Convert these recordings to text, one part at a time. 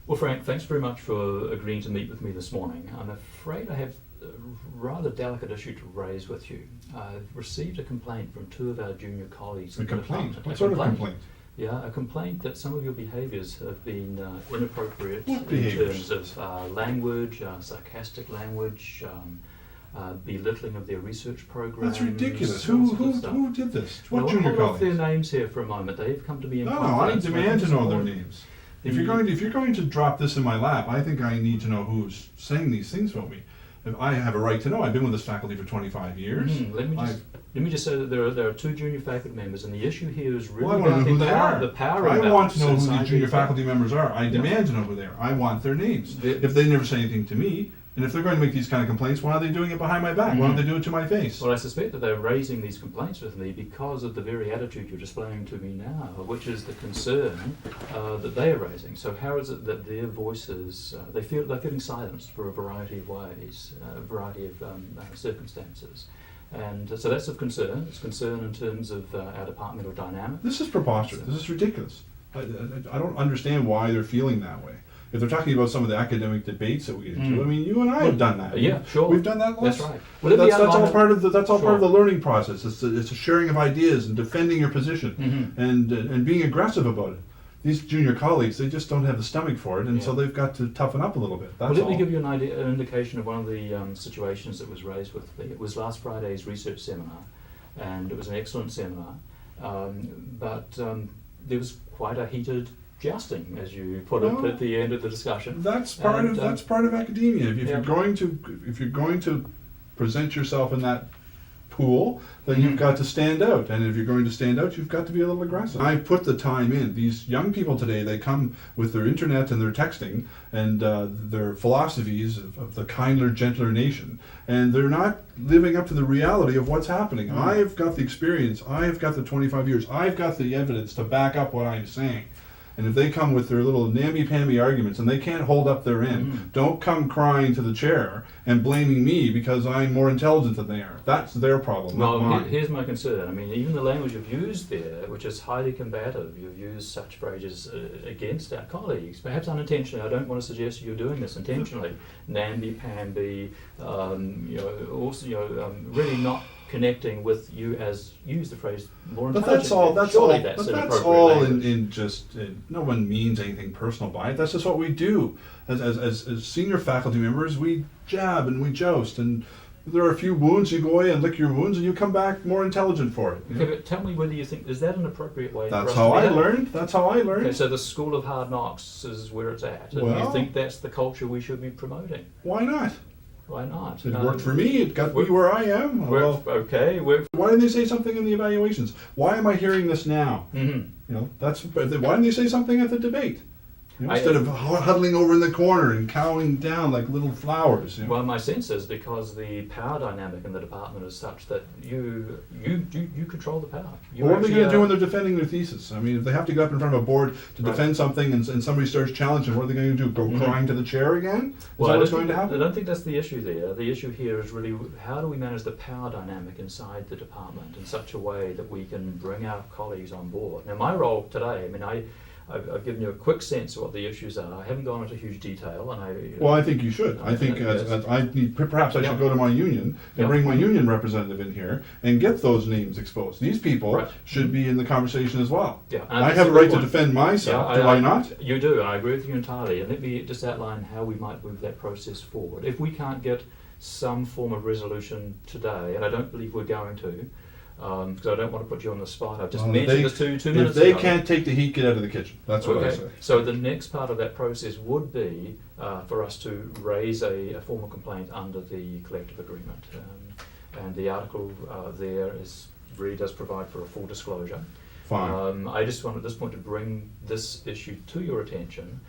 Well, Frank, thanks very much for agreeing to meet with me this morning. I'm afraid I have a rather delicate issue to raise with you. I've received a complaint from two of our junior colleagues. A in the complaint? department. What A sort of complaint. complaint? Yeah, a complaint that some of your behaviours have been inappropriate What in behaviours? terms of language, sarcastic language, belittling of their research programs. That's ridiculous. all sorts of stuff. Who did this? What Well, junior hold off their colleagues? names here for a moment. They've come to me in No, I confidence. demand to know their This names. If you're going to drop this in my lap, I think I need to know who's saying these things about me. If I have a right to know. I've been with this faculty for 25 years. Let me just say that there are two junior faculty members, and the issue here is really Well, I want to know who they are. the power I want to know who imbalance the junior inside faculty members are. I demand to know who they are. I want their names. If they never say anything to me, and if they're going to make these kind of complaints, why are they doing it behind my back? Why don't they do it to my face? Well, I suspect that they're raising these complaints with me because of the very attitude you're displaying to me now, which is the concern that they are raising. So how is it that their voices, they're feeling silenced for a variety of ways, a variety of circumstances? And so that's of concern. It's concern in terms of our departmental dynamic. This is preposterous. This is ridiculous. I don't understand why they're feeling that way. If they're talking about some of the academic debates that we get into, I mean, you and I have done that. Yeah, sure. We've done that once. That's right. Well, that's all part of the Sure. part of the learning process. It's a sharing of ideas and defending your position and being aggressive about it. These junior colleagues, they just don't have the stomach for it, and so they've got to toughen up a little bit. That's Well, let all. me give you an indication of one of the situations that was raised with me. It was last Friday's research seminar, and it was an excellent seminar, but there was quite a heated jousting, as you put it, at the end of the discussion. That's part of academia. If you're going to present yourself in that pool, then you've got to stand out. And if you're going to stand out, you've got to be a little aggressive. I put the time in. These young people today, they come with their internet and their texting and their philosophies of the kinder, gentler nation, and they're not living up to the reality of what's happening. I've got the experience. I've got the 25 years. I've got the evidence to back up what I'm saying. And if they come with their little namby-pamby arguments and they can't hold up their end, don't come crying to the chair and blaming me because I'm more intelligent than they are. That's their problem, not mine. Here's my concern. I mean, even the language you've used there, which is highly combative, you've used such phrases against our colleagues, perhaps unintentionally. I don't want to suggest you're doing this intentionally. Namby-pamby, really not connecting with you as, use the phrase, more intelligent. That's all no one means anything personal by it. That's just what we do. As senior faculty members, we jab and we joust, and if there are a few wounds, you go away and lick your wounds, and you come back more intelligent for it. Okay, but tell me whether you think, is that an appropriate way That's for us how to I behave? learned. That's how I learned. Okay, so the school of hard knocks is where it's at. And you think that's the culture we should be promoting? Why not? Why not? It worked for me. It got me where I am. Why didn't they say something in the evaluations? Why am I hearing this now? Why didn't they say something at the debate? Instead of huddling over in the corner and cowering down like little flowers. Well, my sense is because the power dynamic in the department is such that you control the power. What are they going to do when they're defending their thesis? I mean, if they have to go up in front of a board to defend something and somebody starts challenging, what are they going to do? Go crying to the chair again? Is that what's going to happen? I don't think that's the issue there. The issue here is really how do we manage the power dynamic inside the department in such a way that we can bring our colleagues on board. Now, my role today, I mean, I've given you a quick sense of what the issues are. I haven't gone into huge detail, Well, I think you should. I think perhaps I should go to my union and bring my union representative in here and get those names exposed. These people should be in the conversation as well. Yeah, I have a right to defend myself. Do I not? You do, and I agree with you entirely. And let me just outline how we might move that process forward. If we can't get some form of resolution today, and I don't believe we're going to, because I don't want to put you on the spot. I've just mentioned this 2 minutes ago. If they can't take the heat, get out of the kitchen. That's what I say. So the next part of that process would be for us to raise a formal complaint under the collective agreement. And the article there really does provide for a full disclosure. Fine. I just want at this point to bring this issue to your attention,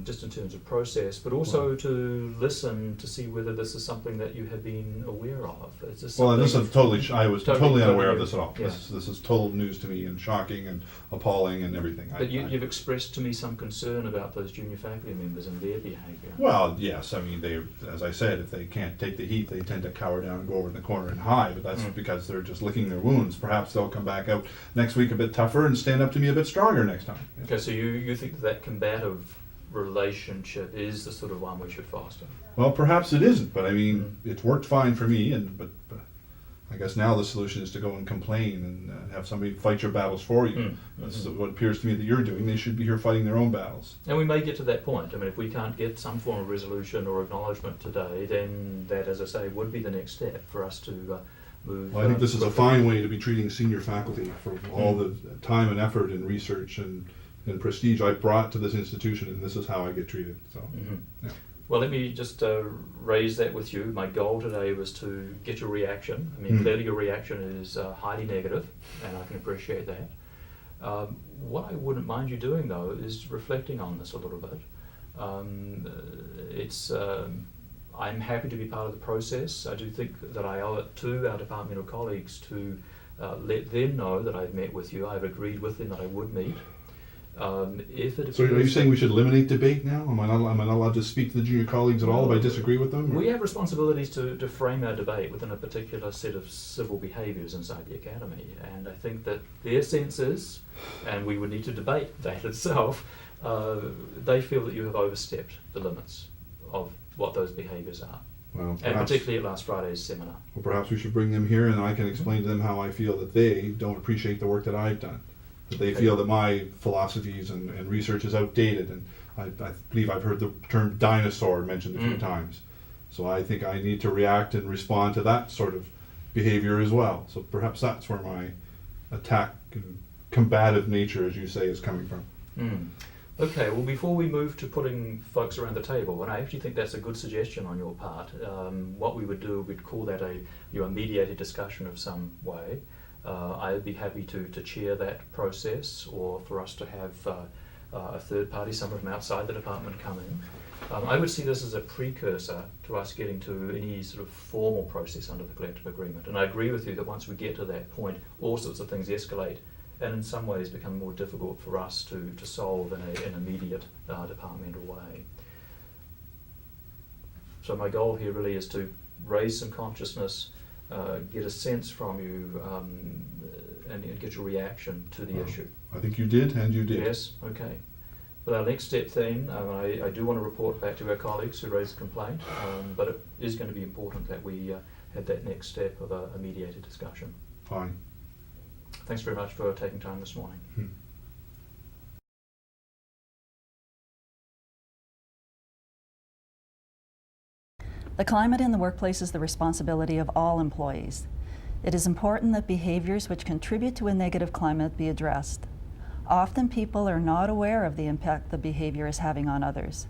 just in terms of process, but also to listen to see whether this is something that you have been aware of. I was totally unaware of new. this at all. Yeah. This is total news to me and shocking and appalling and everything. But you've expressed to me some concern about those junior faculty members and their behaviour. Well, yes. I mean, as I said, if they can't take the heat, they tend to cower down and go over in the corner and hide. But that's because they're just licking their wounds. Perhaps they'll come back out next week a bit tougher and stand up to me a bit stronger next time. Okay, so you think that combative relationship is the sort of one we should foster. Well, perhaps it isn't, but I mean, it's worked fine for me, but I guess now the solution is to go and complain and have somebody fight your battles for you. That's what appears to me that you're doing. They should be here fighting their own battles. And we may get to that point. I mean, if we can't get some form of resolution or acknowledgement today, then that, as I say, would be the next step for us to move. Well, I think this is a fine way to be treating senior faculty for all the time and effort and research and prestige I brought to this institution, and this is how I get treated. So, yeah. Well, let me just raise that with you. My goal today was to get your reaction. I mean, clearly your reaction is highly negative, and I can appreciate that. What I wouldn't mind you doing, though, is reflecting on this a little bit. I'm happy to be part of the process. I do think that I owe it to our departmental colleagues to let them know that I've met with you. I've agreed with them that I would meet. So are you saying we should eliminate debate now? Am I not allowed to speak to the junior colleagues at all if I disagree with them? Or? We have responsibilities to frame our debate within a particular set of civil behaviours inside the academy, and I think that their sense is, and we would need to debate that itself, they feel that you have overstepped the limits of what those behaviours are. Well, and particularly at last Friday's seminar. Well, perhaps we should bring them here and I can explain to them how I feel that they don't appreciate the work that I've done. That they feel that my philosophies and research is outdated, and I believe I've heard the term dinosaur mentioned a few times. So I think I need to react and respond to that sort of behavior as well. So perhaps that's where my attack and combative nature, as you say, is coming from. Okay, well, before we move to putting folks around the table, and I actually think that's a good suggestion on your part, what we would do, we'd call that a mediated discussion of some way. I'd be happy to chair that process, or for us to have a third party, someone from outside the department, come in. I would see this as a precursor to us getting to any sort of formal process under the collective agreement. And I agree with you that once we get to that point, all sorts of things escalate and in some ways become more difficult for us to solve in an immediate departmental way. So my goal here really is to raise some consciousness, get a sense from you, and get your reaction to the issue. I think you did, and you did. Yes, okay. But our next step then, I do want to report back to our colleagues who raised a complaint, but it is going to be important that we have that next step of a mediated discussion. Fine. Thanks very much for taking time this morning. The climate in the workplace is the responsibility of all employees. It is important that behaviors which contribute to a negative climate be addressed. Often people are not aware of the impact the behavior is having on others.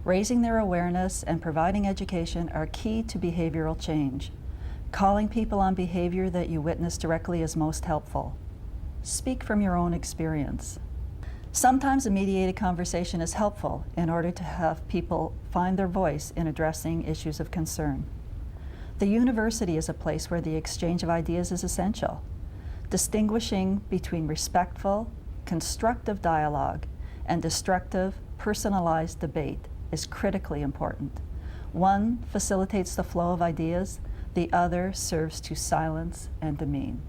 Raising their awareness and providing education are key to behavioral change. Calling people on behavior that you witness directly is most helpful. Speak from your own experience. Sometimes a mediated conversation is helpful in order to have people find their voice in addressing issues of concern. The university is a place where the exchange of ideas is essential. Distinguishing between respectful, constructive dialogue and destructive, personalized debate is critically important. One facilitates the flow of ideas, the other serves to silence and demean.